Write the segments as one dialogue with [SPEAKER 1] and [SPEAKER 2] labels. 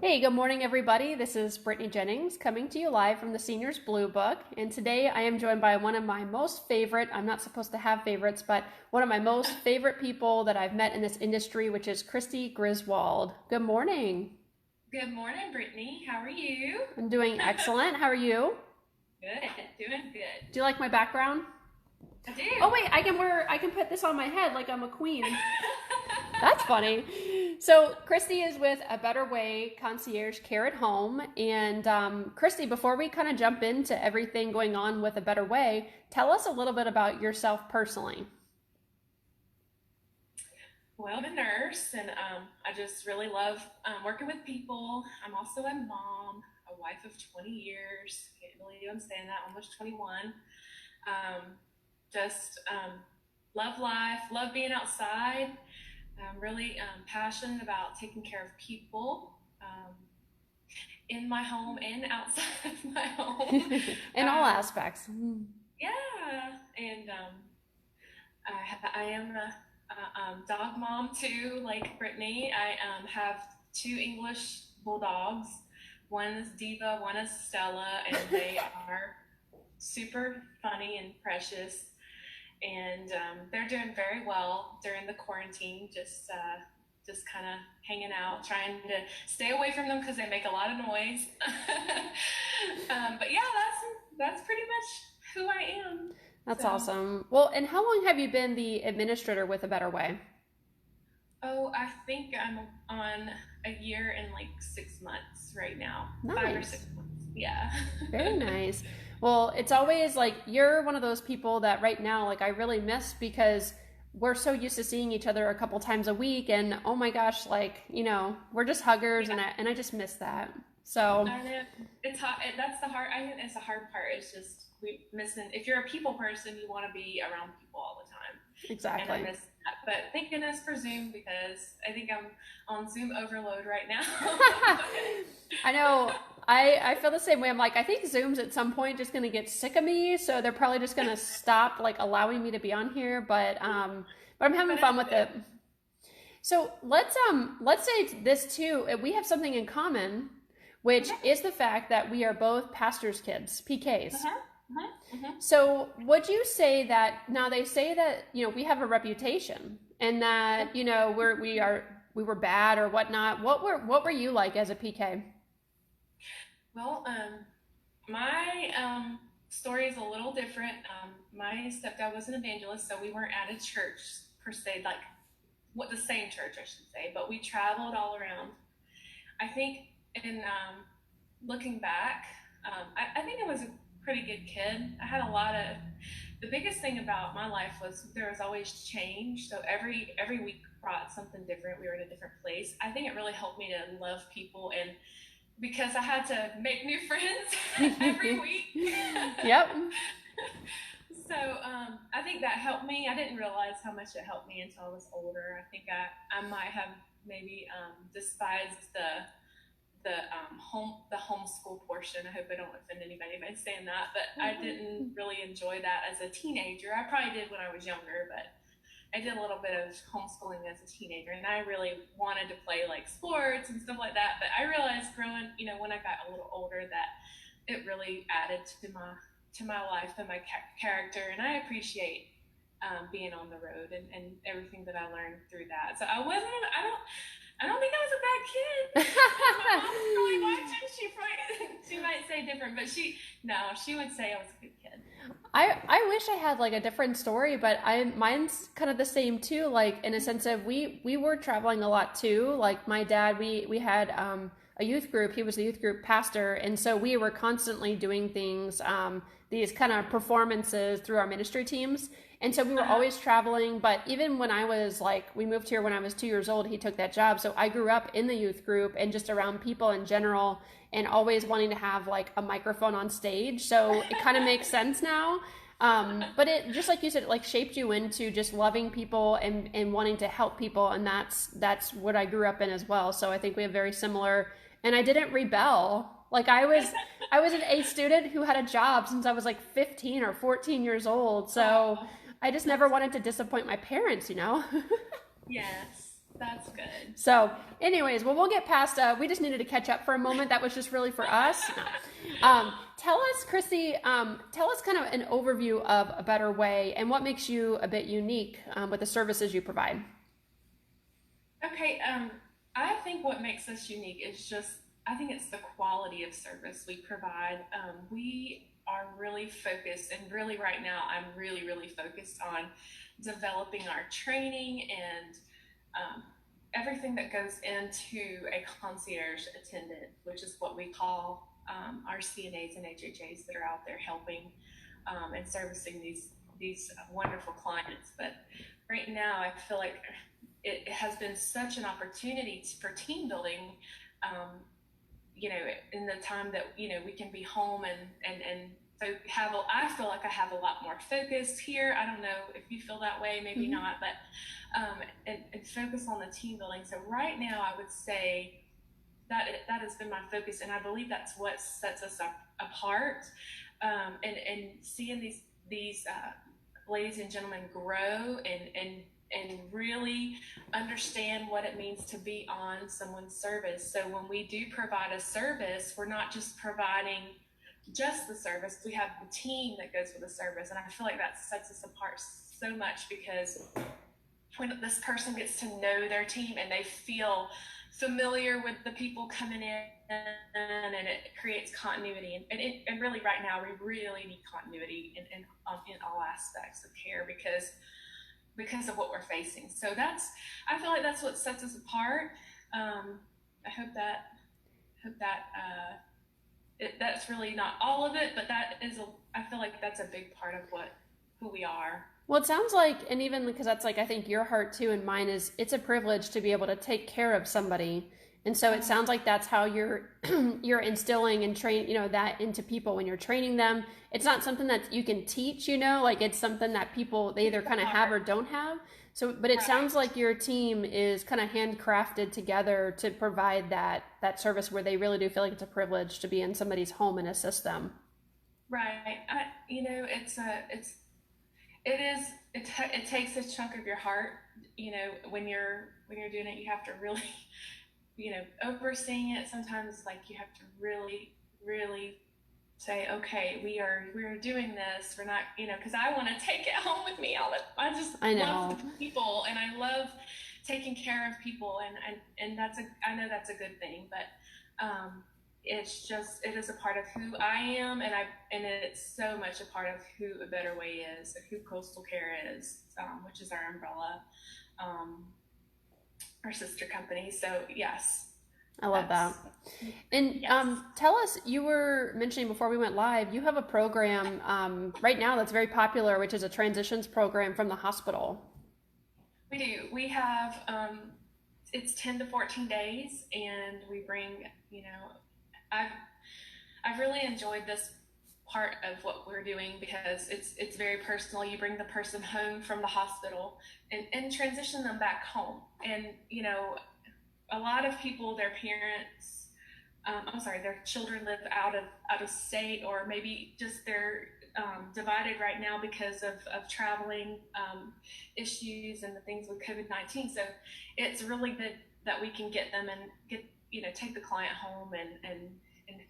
[SPEAKER 1] Hey, good morning, everybody. This is Brittany Jennings coming to you live from the Seniors Blue Book. And today I am joined by one of my most favorite, I'm not supposed to have favorites, but one of my most favorite people that I've met in this industry, which is Kristi Griswold. Good morning.
[SPEAKER 2] Good morning, Brittany. How are you?
[SPEAKER 1] I'm doing excellent. How are you?
[SPEAKER 2] Good, doing good.
[SPEAKER 1] Do you like my background?
[SPEAKER 2] I
[SPEAKER 1] Oh
[SPEAKER 2] do.
[SPEAKER 1] wait, I can put this on my head like I'm a queen. That's funny. So Kristi is with A Better Way Concierge Care at Home. And Kristi, before we kind of jump into everything going on with A Better Way, tell us a little bit about yourself personally.
[SPEAKER 2] Well, I'm a nurse, and I just really love working with people. I'm also a mom, a wife of 20 years. Can't believe I'm saying that, almost 21. Um, just love life, love being outside. I'm really passionate about taking care of people in my home and outside of my home.
[SPEAKER 1] In all
[SPEAKER 2] Um,
[SPEAKER 1] aspects.
[SPEAKER 2] yeah, and I am a dog mom too, like Brittany. I have two English bulldogs. One is Diva, one is Stella, and they are super funny and precious. And they're doing very well during the quarantine. Just kind of hanging out, trying to stay away from them because they make a lot of noise. But yeah, that's pretty much who I am.
[SPEAKER 1] That's
[SPEAKER 2] So.
[SPEAKER 1] awesome. Well, and how long have you been the administrator with A Better Way?
[SPEAKER 2] Oh, I think I'm on a year and like 6 months right now. 5 or 6
[SPEAKER 1] Nice.
[SPEAKER 2] months. Yeah.
[SPEAKER 1] Very nice. Well, it's always like you're one of those people that right now, like I really miss because we're so used to seeing each other a couple times a week, and oh my gosh, like we're just huggers, and
[SPEAKER 2] Yeah.
[SPEAKER 1] I just miss that. So
[SPEAKER 2] I know it's hard. That's the hard. I think it's the hard part. It's just we missing. If you're a people person, you want to be around people all the time, and I
[SPEAKER 1] exactly.
[SPEAKER 2] miss that. But thank goodness for Zoom because I think I'm on Zoom overload right now.
[SPEAKER 1] I know. I feel the same way. I'm like, I think Zoom's at some point just gonna get sick of me, so they're probably just gonna stop like allowing me to be on here. But I'm having
[SPEAKER 2] But it's
[SPEAKER 1] fun with it.
[SPEAKER 2] good.
[SPEAKER 1] So let's say this too. We have something in common, which
[SPEAKER 2] Okay.
[SPEAKER 1] is the fact that we are both pastors' kids, PKs.
[SPEAKER 2] Uh-huh. Uh-huh. Uh-huh.
[SPEAKER 1] So would you say that now they say that we have a reputation and that we were bad or whatnot? What were you like as a PK?
[SPEAKER 2] Well, my story is a little different. My stepdad was an evangelist, so we weren't at a church per se, like what the same church, I should say, but we traveled all around. I think in looking back, I think I was a pretty good kid. I had a lot of the biggest thing about my life was there was always change. So every week brought something different. We were in a different place. I think it really helped me to love people and because I had to make new friends every week.
[SPEAKER 1] Yep.
[SPEAKER 2] So I think that helped me. I didn't realize how much it helped me until I was older. I think I might have maybe despised the homeschool portion. I hope I don't offend anybody by saying that, but I didn't really enjoy that as a teenager. I probably did when I was younger, but I did a little bit of homeschooling as a teenager, and I really wanted to play like sports and stuff like that. But I realized growing, when I got a little older, that it really added to my life and my character, and I appreciate being on the road and everything that I learned through that. So I don't think I was a bad kid. My mom's probably watching. She might say different, but she would say I was a good kid.
[SPEAKER 1] I wish I had like a different story, but I mine's kind of the same too. Like in a sense of we were traveling a lot too. Like my dad, we had a youth group. He was the youth group pastor, and so we were constantly doing things, these kind of performances through our ministry teams. And so we were
[SPEAKER 2] Uh-huh.
[SPEAKER 1] always traveling. But even when I was like, we moved here when I was 2 years old. He took that job, so I grew up in the youth group and just around people in general and always wanting to have like a microphone on stage. So it kind of makes sense now. But it just like you said, it like shaped you into just loving people and wanting to help people, and that's what I grew up in as well. So I think we have very similar. And I didn't rebel. Like I was an A student who had a job since I was like 15 or 14 years old. So
[SPEAKER 2] Oh,
[SPEAKER 1] I just never
[SPEAKER 2] that's
[SPEAKER 1] wanted to disappoint my parents.
[SPEAKER 2] yes. That's good.
[SPEAKER 1] So anyways, well, we'll get past, we just needed to catch up for a moment. That was just really for us. Tell us, Kristi, tell us kind of an overview of A Better Way and what makes you a bit unique with the services you provide.
[SPEAKER 2] Okay, I think what makes us unique is just, I think it's the quality of service we provide. We are really focused, and really right now, I'm really, really focused on developing our training and everything that goes into a concierge attendant, which is what we call our CNAs and HHAs that are out there helping and servicing these wonderful clients. But right now, I feel like it has been such an opportunity for team building, in the time that, we can be home and so I feel like I have a lot more focus here. I don't know if you feel that way, maybe
[SPEAKER 1] Mm-hmm.
[SPEAKER 2] not, but and focus on the team building. So right now, I would say that has been my focus, and I believe that's what sets us apart. And seeing these ladies and gentlemen grow and really understand what it means to be on someone's service. So when we do provide a service, we're not just providing just the service, we have the team that goes with the service. And I feel like that sets us apart so much, because when this person gets to know their team and they feel familiar with the people coming in, and it creates continuity. And really right now, we really need continuity in all aspects of care because of what we're facing. So I feel like that's what sets us apart. I hope that that's really not all of it, but I feel like that's a big part of who we are.
[SPEAKER 1] Well, it sounds like, and even because that's like, I think your heart too and mine is, it's a privilege to be able to take care of somebody. And so it sounds like that's how you're instilling and train, that into people when you're training them. It's not something that you can teach, like it's something that people, they either kind of have or don't have. So, but it sounds like your team is kind of handcrafted together to provide that service where they really do feel like it's a privilege to be in somebody's home and assist them.
[SPEAKER 2] Right. It takes a chunk of your heart, when you're doing it. You have to really, overseeing it. Sometimes like you have to really, really say, okay, we are doing this. We're not, because I want to take it home with me. I love people, and I love taking care of people, and I know that's a good thing, but it is a part of who I am, and it's so much a part of who A Better Way is, who Coastal Care is, which is our umbrella, our sister company. So yes.
[SPEAKER 1] I love that. And yes. Tell us, you were mentioning before we went live, you have a program right now that's very popular, which is a transitions program from the hospital.
[SPEAKER 2] We do. We have, it's 10 to 14 days, and we bring, I've really enjoyed this part of what we're doing, because it's very personal. You bring the person home from the hospital and transition them back home. And, a lot of people, their parents, their children live out of state, or maybe just they're divided right now because of traveling issues and the things with COVID-19. So it's really good that we can get them and take the client home and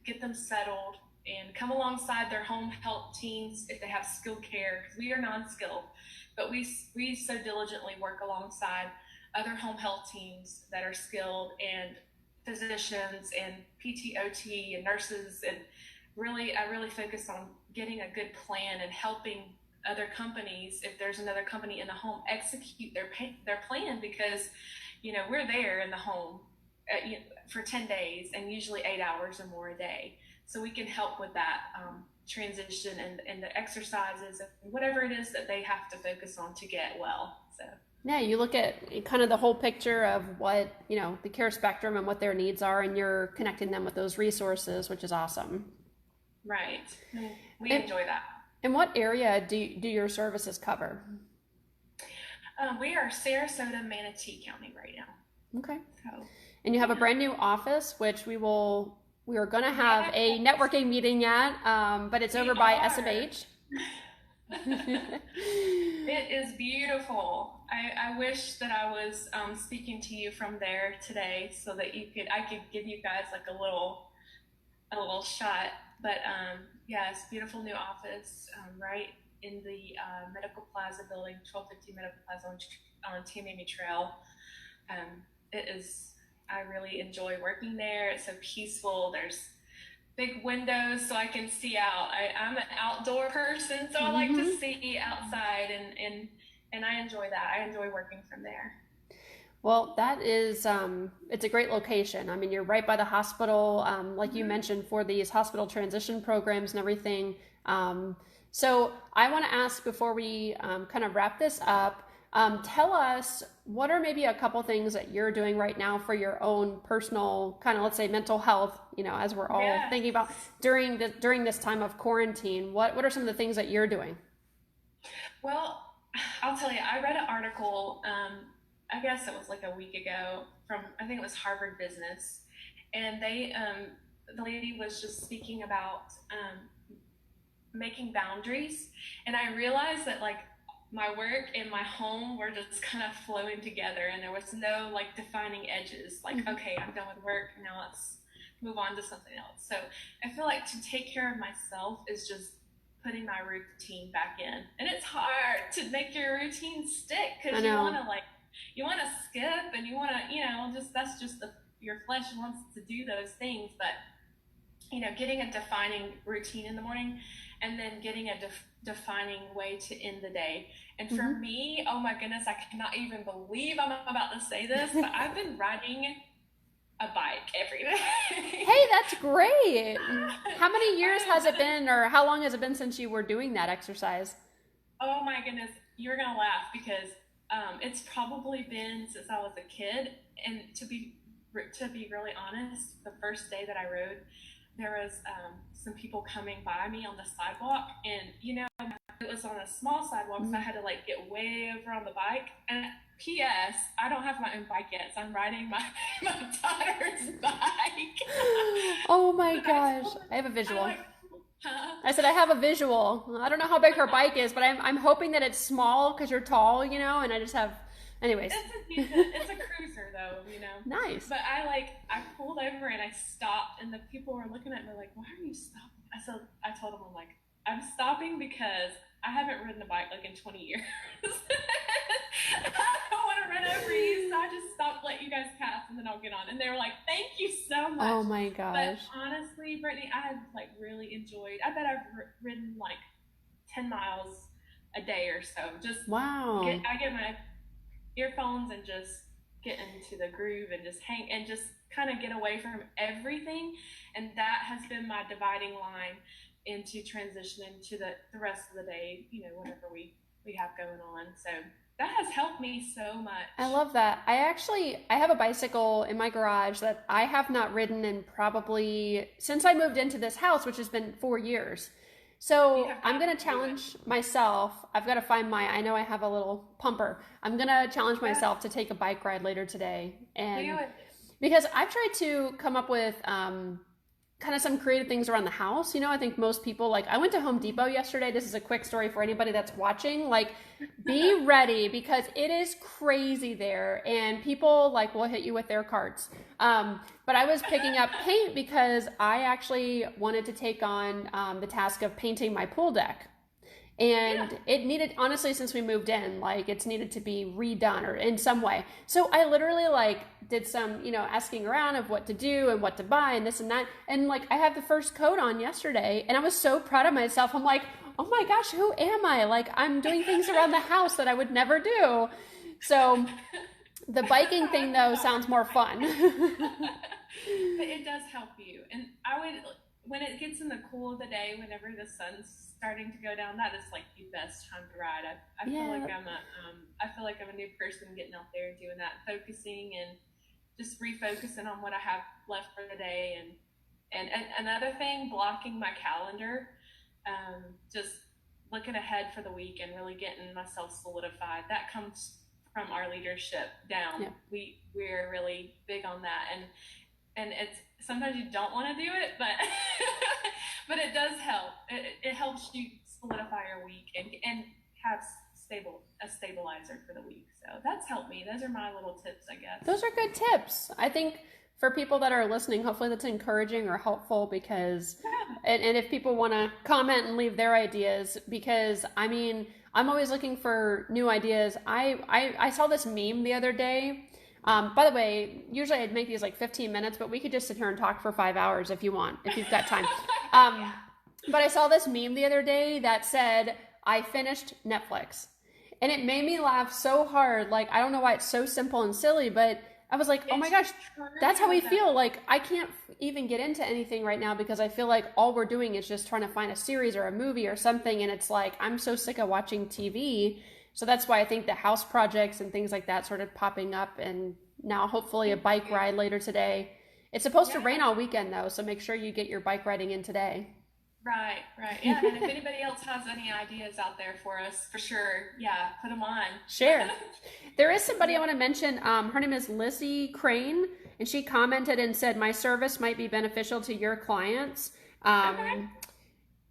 [SPEAKER 2] get them settled and come alongside their home health teams if they have skilled care, because we are non-skilled, but we so diligently work alongside other home health teams that are skilled, and physicians and PTOT and nurses. And I really focus on getting a good plan and helping other companies, if there's another company in the home, execute their plan, because we're there in the home for 10 days and usually 8 hours or more a day, so we can help with that transition and the exercises and whatever it is that they have to focus on to get well. So
[SPEAKER 1] yeah, you look at kind of the whole picture of what, the care spectrum and what their needs are, and you're connecting them with those resources, which is awesome.
[SPEAKER 2] Right. We enjoy that.
[SPEAKER 1] And what area do your services cover?
[SPEAKER 2] We are Sarasota, Manatee County right now.
[SPEAKER 1] Okay. So, and you have a brand new office, which we are going to have a networking meeting yet, but it's over by SMH.
[SPEAKER 2] It is beautiful. I wish that I was speaking to you from there today so that I could give you guys like a little shot. But yes, beautiful new office right in the Medical Plaza building, 1250 Medical Plaza on Tamiami Trail. It is. I really enjoy working there. It's so peaceful. There's big windows so I can see out. I'm an outdoor person, so I like to see outside, and I enjoy that. I enjoy working from there.
[SPEAKER 1] Well, that is, it's a great location. I mean, you're right by the hospital, like you mentioned, for these hospital transition programs and everything. So I want to ask before we kind of wrap this up, tell us what are maybe a couple things that you're doing right now for your own personal kind of, let's say, mental health, as we're all
[SPEAKER 2] Yeah.
[SPEAKER 1] thinking about during this time of quarantine. What are some of the things that you're doing?
[SPEAKER 2] Well, I'll tell you, I read an article, I guess it was like a week ago from, I think it was Harvard Business, and the lady was just speaking about making boundaries, and I realized that like my work and my home were just kind of flowing together, and there was no like defining edges. Like, okay, I'm done with work, now let's move on to something else. So I feel like to take care of myself is just putting my routine back in, and it's hard to make your routine stick
[SPEAKER 1] I
[SPEAKER 2] because you
[SPEAKER 1] know.
[SPEAKER 2] want to like you want to skip and you want to just that's just your flesh wants to do those things, but getting a defining routine in the morning and then getting a defining way to end the day. And for
[SPEAKER 1] Hmm.
[SPEAKER 2] me, oh my goodness, I cannot even believe I'm about to say this, but I've been riding a bike every day.
[SPEAKER 1] Hey, that's great. How many years
[SPEAKER 2] I
[SPEAKER 1] has it been, or how long has it been since you were doing that exercise?
[SPEAKER 2] Oh my goodness, you're gonna laugh because it's probably been since I was a kid. And to be really honest, the first day that I rode, there was some people coming by me on the sidewalk, and it was on a small sidewalk, so I
[SPEAKER 1] Mhm.
[SPEAKER 2] had to like get way over on the bike. And P.S. I don't have my own bike yet, so I'm riding my my daughter's bike.
[SPEAKER 1] Oh my
[SPEAKER 2] But I
[SPEAKER 1] gosh,
[SPEAKER 2] told her,
[SPEAKER 1] I have a
[SPEAKER 2] I
[SPEAKER 1] visual.
[SPEAKER 2] like, huh?
[SPEAKER 1] I said I have a visual. I don't know how big her bike is, but I'm hoping that it's small because you're tall, and I just have. Anyways,
[SPEAKER 2] It's a cruiser though.
[SPEAKER 1] nice.
[SPEAKER 2] But I pulled over and I stopped, and the people were looking at me like, "Why are you stopping?" I told them, I'm like, "I'm stopping because I haven't ridden a bike like in 20 years. I don't want to run over you, so I just stopped, let you guys pass, and then I'll get on." And they were like, "Thank you so much."
[SPEAKER 1] Oh my
[SPEAKER 2] But
[SPEAKER 1] gosh.
[SPEAKER 2] honestly, Brittany, I have like really enjoyed. I bet I've ridden like 10 miles a day or so. Just
[SPEAKER 1] Wow.
[SPEAKER 2] I get my earphones and just get into the groove and just hang and just kind of get away from everything. And that has been my dividing line into transitioning to the rest of the day, whatever we have going on. So that has helped me so
[SPEAKER 1] I
[SPEAKER 2] much.
[SPEAKER 1] love that. I have a bicycle in my garage that I have not ridden in probably since I moved into this house, which has been 4 years.
[SPEAKER 2] You
[SPEAKER 1] So
[SPEAKER 2] have
[SPEAKER 1] I'm
[SPEAKER 2] got
[SPEAKER 1] gonna
[SPEAKER 2] to do it.
[SPEAKER 1] challenge myself. I've got to find I know I have a little pumper. I'm gonna challenge
[SPEAKER 2] Yeah,
[SPEAKER 1] myself to take a bike ride later today.
[SPEAKER 2] do
[SPEAKER 1] And
[SPEAKER 2] it.
[SPEAKER 1] because I've tried to come up with kind of some creative things around the house. I think most people, like, I went to Home Depot yesterday. This is a quick story for anybody that's watching. Like, be ready because it is crazy there, and people like will hit you with their carts. But I was picking up paint because I actually wanted to take on the task of painting my pool deck,
[SPEAKER 2] Yeah.
[SPEAKER 1] and it needed, honestly, since we moved in, like, it's needed to be redone or in some way. So I literally like did some asking around of what to do and what to buy and this and that, and like I have the first coat on yesterday, and I was so proud of myself. I'm like, oh my gosh, who am I? Like, I'm doing things around the house that I would never do. So the biking thing though sounds more fun.
[SPEAKER 2] But it does help you. And when it gets in the cool of the day, whenever the sun's starting to go down, that is like the best time to ride. I feel like
[SPEAKER 1] Yeah.
[SPEAKER 2] I feel like I'm a new person getting out there and doing that, focusing and just refocusing on what I have left for the day. And another thing, blocking my calendar, just looking ahead for the week and really getting myself solidified. That comes from our leadership down.
[SPEAKER 1] Yeah.
[SPEAKER 2] We're really big on that, and it's sometimes you don't want to do it, but but it does help. It helps you solidify your week and have a stabilizer for the week. So that's helped me. Those are my little tips, I guess.
[SPEAKER 1] Those are good tips. I think for people that are listening, hopefully that's encouraging or helpful, because, and if people want to comment and leave their ideas, because I mean, I'm always looking for new ideas. I saw this meme the other day. By the way, usually I'd make these like 15 minutes, but we could just sit here and talk for 5 hours if you want, if you've got time. But I saw this meme the other day that said, I finished Netflix. And it made me laugh so hard. Like, I don't know why it's so simple and silly, but I was like, oh my gosh, that's how we feel. Like, I can't even get into anything right now because I feel like all we're doing is just trying to find a series or a movie or something. And it's like, I'm so sick of watching TV. So that's why I think the house projects and things like that started popping up. And now hopefully a bike ride later today. It's supposed to rain all weekend though, so make sure you get your bike riding in today.
[SPEAKER 2] Right. Yeah, and if anybody else has any ideas out there for us, for sure, yeah, put them on.
[SPEAKER 1] Share. There is somebody I want to mention. Her name is Lizzie Crane, and she commented and said, my service might be beneficial to your clients.
[SPEAKER 2] Okay.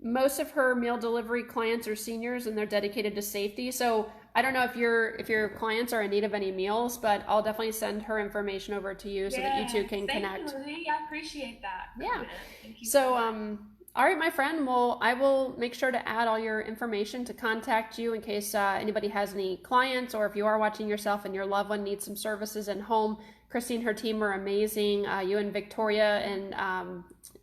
[SPEAKER 1] Most of her meal delivery clients are seniors and they're dedicated to safety. So I don't know if your clients are in need of any meals, but I'll definitely send her information over to you so that you two can connect.
[SPEAKER 2] Thank you, Lizzie. I appreciate that.
[SPEAKER 1] Yeah.
[SPEAKER 2] Thank you
[SPEAKER 1] So,
[SPEAKER 2] much.
[SPEAKER 1] all right, my friend. Well, I will make sure to add all your information to contact you in case anybody has any clients, or if you are watching yourself and your loved one needs some services in home. Kristi and her team are amazing. You and Victoria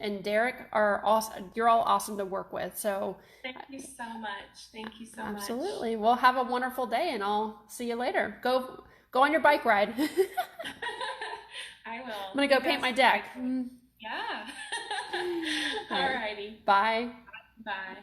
[SPEAKER 1] and Derek are awesome. You're all awesome to work with. So
[SPEAKER 2] thank you so much. Thank you so much.
[SPEAKER 1] Absolutely. Well, have a wonderful day, and I'll see you later. Go on your bike ride.
[SPEAKER 2] I will.
[SPEAKER 1] I'm gonna go paint my deck.
[SPEAKER 2] Yeah. All righty.
[SPEAKER 1] Bye.
[SPEAKER 2] Bye.